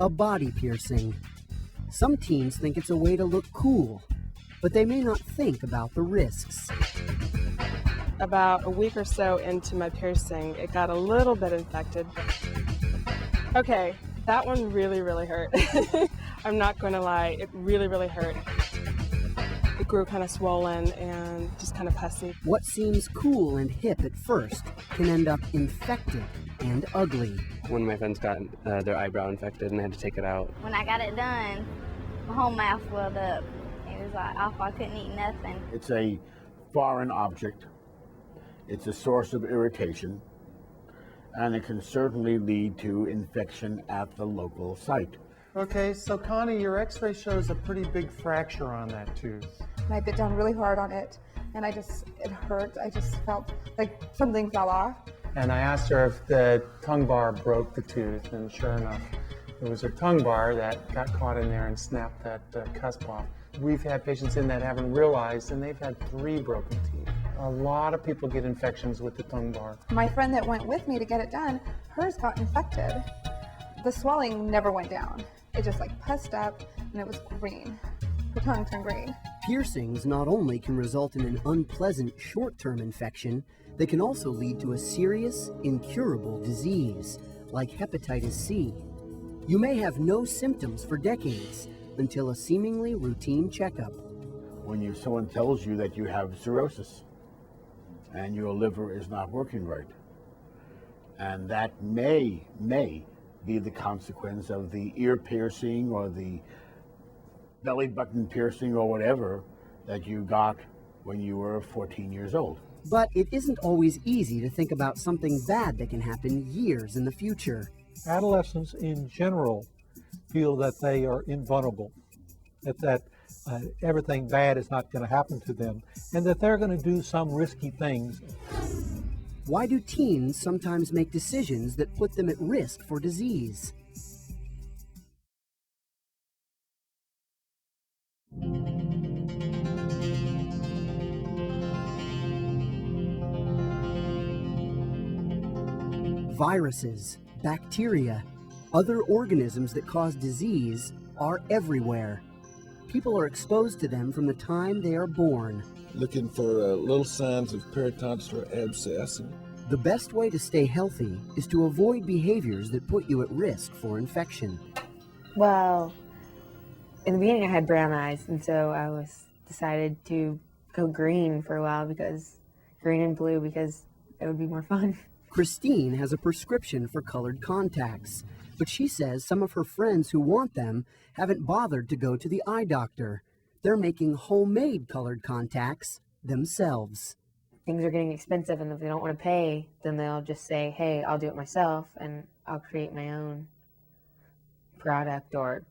A body piercing. Some teens think it's a way to look cool, but they may not think about the risks. About a week or so into my piercing, it got a little bit infected. Okay, that one really, really hurt. I'm not going to lie, it really, really hurt. It grew kind of swollen and just kind of pussy. What seems cool and hip at first can end up infected and ugly. One of my friends got their eyebrow infected and they had to take it out. When I got it done, my whole mouth swelled up. It was like awful. I couldn't eat nothing. It's a foreign object. It's a source of irritation, and it can certainly lead to infection at the local site. Okay, so Connie, your x-ray shows a pretty big fracture on that tooth. And I bit down really hard on it, and it hurt. I just felt like something fell off. And I asked her if the tongue bar broke the tooth, and sure enough, it was her tongue bar that got caught in there and snapped that cusp off. We've had patients in that haven't realized, and they've had 3 broken teeth. A lot of people get infections with the tongue bar. My friend that went with me to get it done, hers got infected. The swelling never went down. It just like pussed up, and it was green. Her tongue turned green. Piercings not only can result in an unpleasant short-term infection, they can also lead to a serious, incurable disease, like hepatitis C. You may have no symptoms for decades until a seemingly routine checkup. When someone tells you that you have cirrhosis and your liver is not working right, and that may be the consequence of the ear piercing or the belly button piercing or whatever that you got when you were 14 years old. But it isn't always easy to think about something bad that can happen years in the future. Adolescents in general feel that they are invulnerable, that everything bad is not going to happen to them, and that they're going to do some risky things. Why do teens sometimes make decisions that put them at risk for disease? Viruses, bacteria, other organisms that cause disease are everywhere. People are exposed to them from the time they are born. Looking for little signs of peritonitis or abscess. The best way to stay healthy is to avoid behaviors that put you at risk for infection. Well, in the beginning I had brown eyes, and so I decided to go green for a while, because green and blue, because it would be more fun. Christine has a prescription for colored contacts, but she says some of her friends who want them haven't bothered to go to the eye doctor. They're making homemade colored contacts themselves. Things are getting expensive, and if they don't want to pay, then they'll just say, hey, I'll do it myself, and I'll create my own product or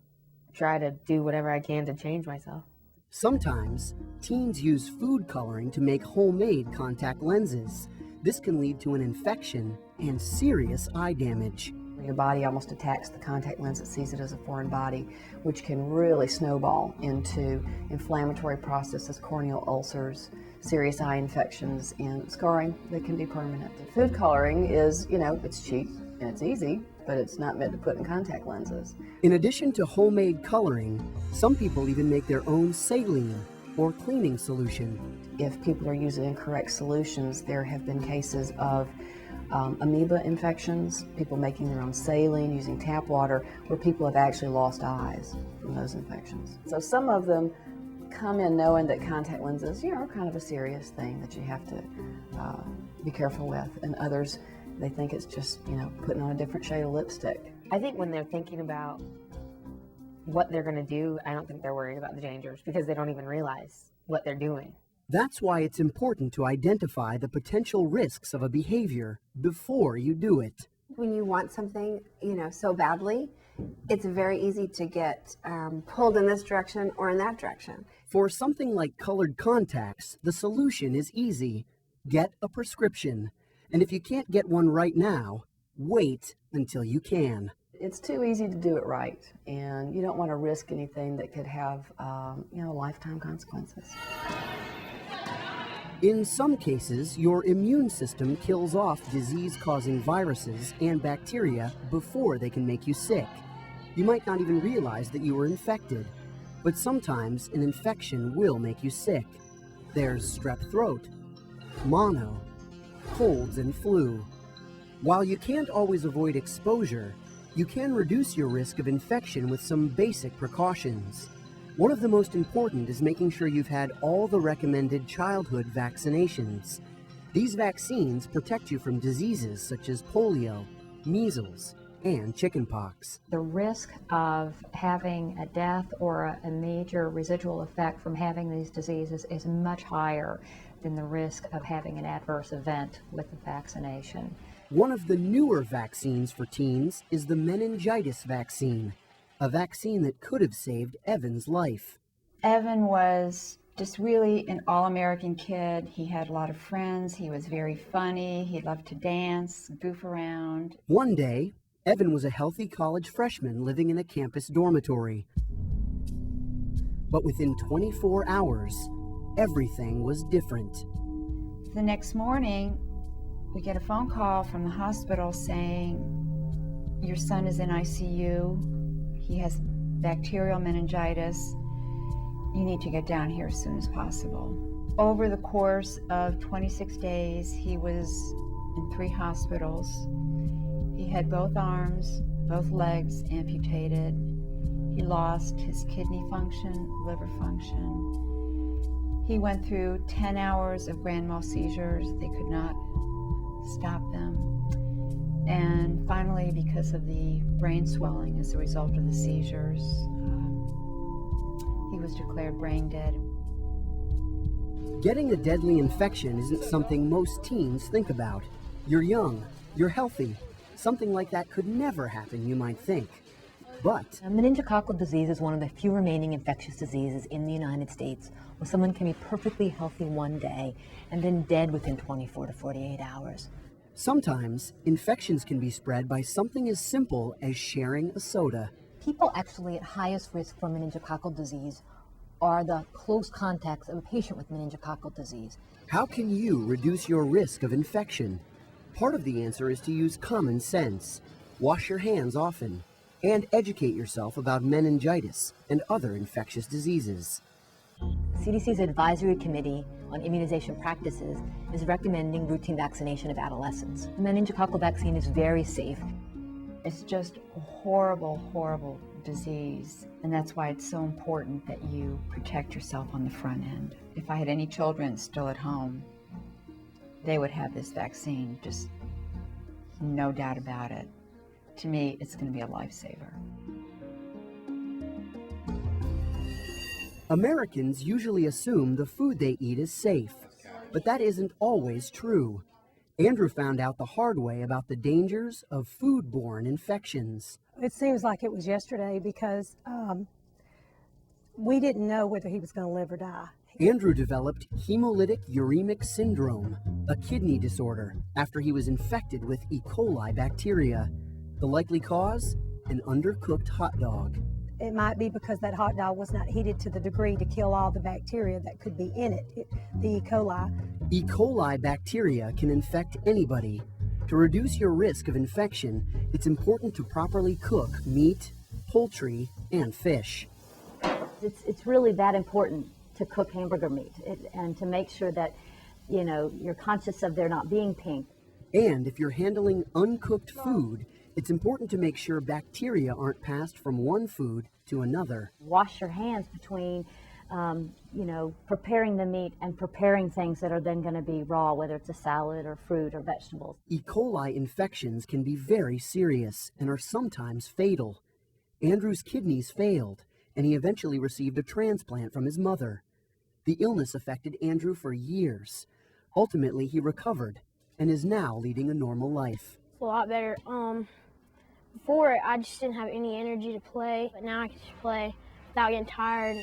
try to do whatever I can to change myself. Sometimes, teens use food coloring to make homemade contact lenses. This can lead to an infection and serious eye damage. Your body almost attacks the contact lens. It sees it as a foreign body, which can really snowball into inflammatory processes, corneal ulcers, serious eye infections, and scarring that can be permanent. Food coloring is, it's cheap and it's easy, but it's not meant to put in contact lenses. In addition to homemade coloring, some people even make their own saline or cleaning solution. If people are using incorrect solutions, there have been cases of amoeba infections, people making their own saline, using tap water, where people have actually lost eyes from those infections. So some of them come in knowing that contact lenses, are kind of a serious thing that you have to be careful with, and others, they think it's just, putting on a different shade of lipstick. I think when they're thinking about what they're going to do, I don't think they're worried about the dangers, because they don't even realize what they're doing. That's why it's important to identify the potential risks of a behavior before you do it. When you want something, so badly, it's very easy to get pulled in this direction or in that direction. For something like colored contacts, the solution is easy. Get a prescription. And if you can't get one right now, wait until you can. It's too easy to do it right, and you don't want to risk anything that could have, lifetime consequences. In some cases, your immune system kills off disease-causing viruses and bacteria before they can make you sick. You might not even realize that you were infected, but sometimes an infection will make you sick. There's strep throat, mono, colds, and flu. While you can't always avoid exposure, you can reduce your risk of infection with some basic precautions. One of the most important is making sure you've had all the recommended childhood vaccinations. These vaccines protect you from diseases such as polio, measles, and chickenpox. The risk of having a death or a major residual effect from having these diseases is much higher than the risk of having an adverse event with the vaccination. One of the newer vaccines for teens is the meningitis vaccine, a vaccine that could have saved Evan's life. Evan was just really an all-American kid. He had a lot of friends. He was very funny. He loved to dance, goof around. One day, Evan was a healthy college freshman living in a campus dormitory. But within 24 hours, everything was different. The next morning, we get a phone call from the hospital saying, your son is in ICU. He has bacterial meningitis. You need to get down here as soon as possible. Over the course of 26 days, he was in 3 hospitals. He had both arms, both legs amputated. He lost his kidney function, liver function. He went through 10 hours of grand mal seizures. They could not stop them. And finally, because of the brain swelling as a result of the seizures, he was declared brain dead. Getting a deadly infection isn't something most teens think about. You're young, you're healthy. Something like that could never happen, you might think. But meningococcal disease is one of the few remaining infectious diseases in the United States where someone can be perfectly healthy one day and then dead within 24 to 48 hours. Sometimes, infections can be spread by something as simple as sharing a soda. People actually at highest risk for meningococcal disease are the close contacts of a patient with meningococcal disease. How can you reduce your risk of infection? Part of the answer is to use common sense. Wash your hands often, and educate yourself about meningitis and other infectious diseases. CDC's Advisory Committee on Immunization Practices is recommending routine vaccination of adolescents. The meningococcal vaccine is very safe. It's just a horrible, horrible disease, and that's why it's so important that you protect yourself on the front end. If I had any children still at home, they would have this vaccine, just no doubt about it. To me, it's going to be a lifesaver. Americans usually assume the food they eat is safe, but that isn't always true. Andrew found out the hard way about the dangers of foodborne infections. It seems like it was yesterday because we didn't know whether he was going to live or die. Andrew developed hemolytic uremic syndrome, a kidney disorder, after he was infected with E. coli bacteria. The likely cause? An undercooked hot dog. It might be because that hot dog was not heated to the degree to kill all the bacteria that could be in it, the E. coli. E. coli bacteria can infect anybody. To reduce your risk of infection, it's important to properly cook meat, poultry, and fish. It's really that important to cook hamburger meat and to make sure that, you know, you're conscious of there not being pink. And if you're handling uncooked food, it's important to make sure bacteria aren't passed from one food to another. Wash your hands between, you know, preparing the meat and preparing things that are then going to be raw, whether it's a salad or fruit or vegetables. E. coli infections can be very serious and are sometimes fatal. Andrew's kidneys failed, and he eventually received a transplant from his mother. The illness affected Andrew for years. Ultimately, he recovered and is now leading a normal life. A lot better. Before, I just didn't have any energy to play, but now I can just play without getting tired.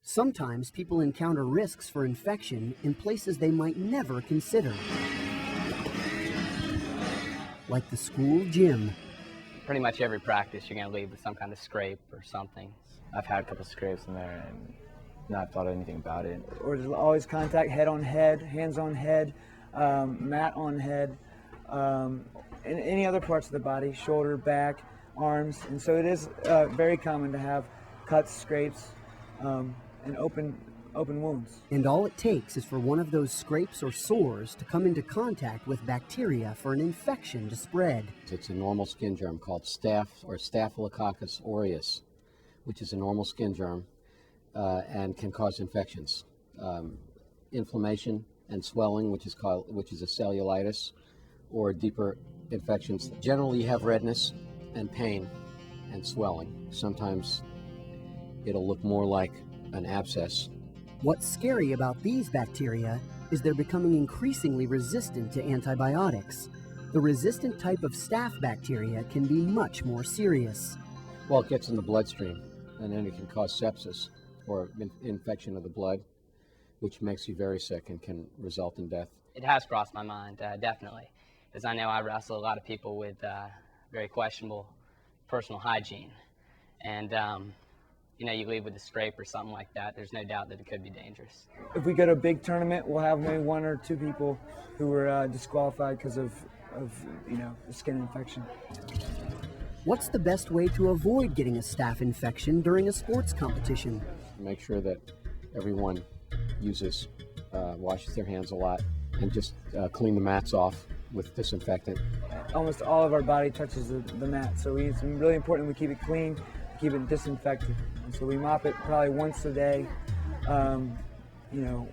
Sometimes people encounter risks for infection in places they might never consider, like the school gym. Pretty much every practice you're going to leave with some kind of scrape or something. I've had a couple scrapes in there and not thought anything about it. Or there's always contact, head on head, hands on head, mat on head, and any other parts of the body, shoulder, back, arms, and so it is very common to have cuts, scrapes, and open wounds. And all it takes is for one of those scrapes or sores to come into contact with bacteria for an infection to spread. It's a normal skin germ called Staph or Staphylococcus aureus, which is a normal skin germ and can cause infections, inflammation and swelling, which is a cellulitis, or deeper infections. Generally, you have redness and pain and swelling. Sometimes it'll look more like an abscess. What's scary about these bacteria is they're becoming increasingly resistant to antibiotics. The resistant type of staph bacteria can be much more serious. Well, it gets in the bloodstream, and then it can cause sepsis or infection of the blood, which makes you very sick and can result in death. It has crossed my mind, definitely, because I know I wrestle a lot of people with very questionable personal hygiene. And, you know, you leave with a scrape or something like that, there's no doubt that it could be dangerous. If we go to a big tournament, we'll have maybe 1 or 2 people who were disqualified because of you know, the skin infection. What's the best way to avoid getting a staph infection during a sports competition? Make sure that everyone washes their hands a lot, and just clean the mats off with disinfectant. Almost all of our body touches the mat, so it's really important we keep it clean, keep it disinfected. And so we mop it probably once a day, you know,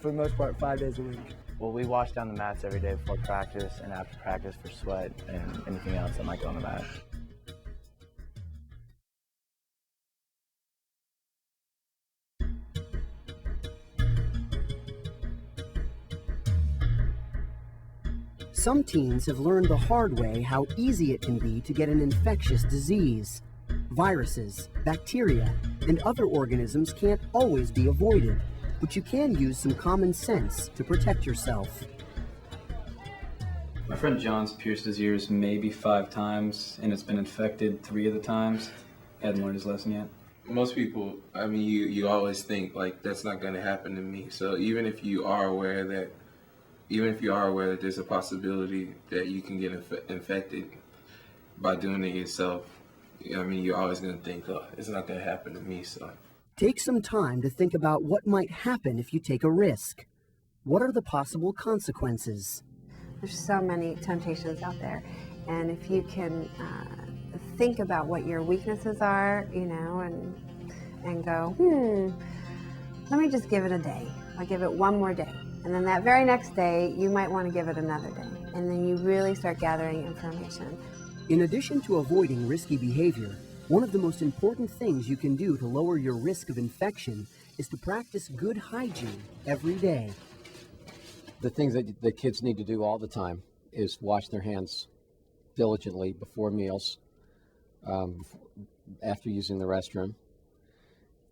for the most part 5 days a week. Well, we wash down the mats every day before practice and after practice for sweat and anything else that might go on the mat. Some teens have learned the hard way how easy it can be to get an infectious disease. Viruses, bacteria, and other organisms can't always be avoided, but you can use some common sense to protect yourself. My friend John's pierced his ears maybe 5 times, and it's been infected 3 of the times. He hadn't learned his lesson yet. Most people, I mean, you always think, like, that's not going to happen to me. So even if you are aware that there's a possibility that you can get infected by doing it yourself, I mean, you're always going to think, oh, it's not going to happen to me. So Take some time to think about what might happen if you take a risk. What are the possible consequences? There's so many temptations out there, and if you can think about what your weaknesses are, you know, and go, let me just give it a day. I'll give it 1 more day. And then that very next day, you might want to give it another day. And then you really start gathering information. In addition to avoiding risky behavior, one of the most important things you can do to lower your risk of infection is to practice good hygiene every day. The things that the kids need to do all the time is wash their hands diligently before meals, after using the restroom,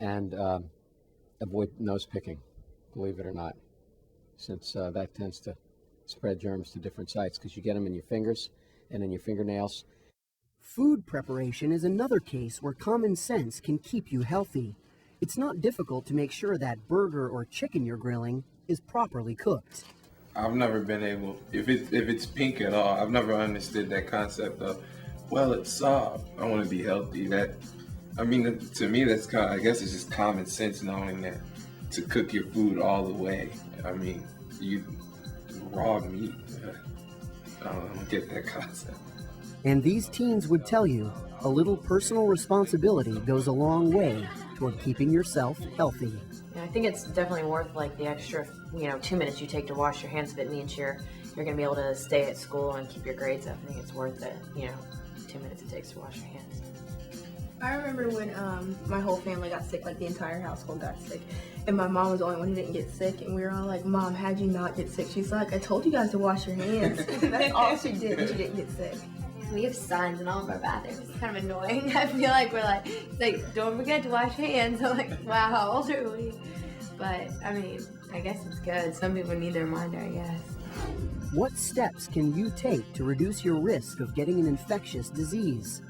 and avoid nose picking, believe it or not, since that tends to spread germs to different sites because you get them in your fingers and in your fingernails. Food preparation is another case where common sense can keep you healthy. It's not difficult to make sure that burger or chicken you're grilling is properly cooked. I've never been able, if it's pink at all, I've never understood that concept of, well, it's soft, I want to be healthy. I mean, to me, that's kind of, I guess it's just common sense knowing that to cook your food all the way. I mean, raw meat, I don't get that concept. And these teens would tell you a little personal responsibility goes a long way toward keeping yourself healthy. Yeah, I think it's definitely worth like the extra, 2 minutes you take to wash your hands if it means you're going to be able to stay at school and keep your grades up. I think it's worth it, 2 minutes it takes to wash your hands. I remember when my whole family got sick, like the entire household got sick, and my mom was the only one who didn't get sick, and we were all like, Mom, how'd you not get sick? She's like, I told you guys to wash your hands. That's all she did, and she didn't get sick. We have signs in all of our bathrooms. It's kind of annoying. I feel like we're like, it's like, don't forget to wash hands. I'm like, wow, how old are we? But, I mean, I guess it's good. Some people need their reminder, I guess. What steps can you take to reduce your risk of getting an infectious disease?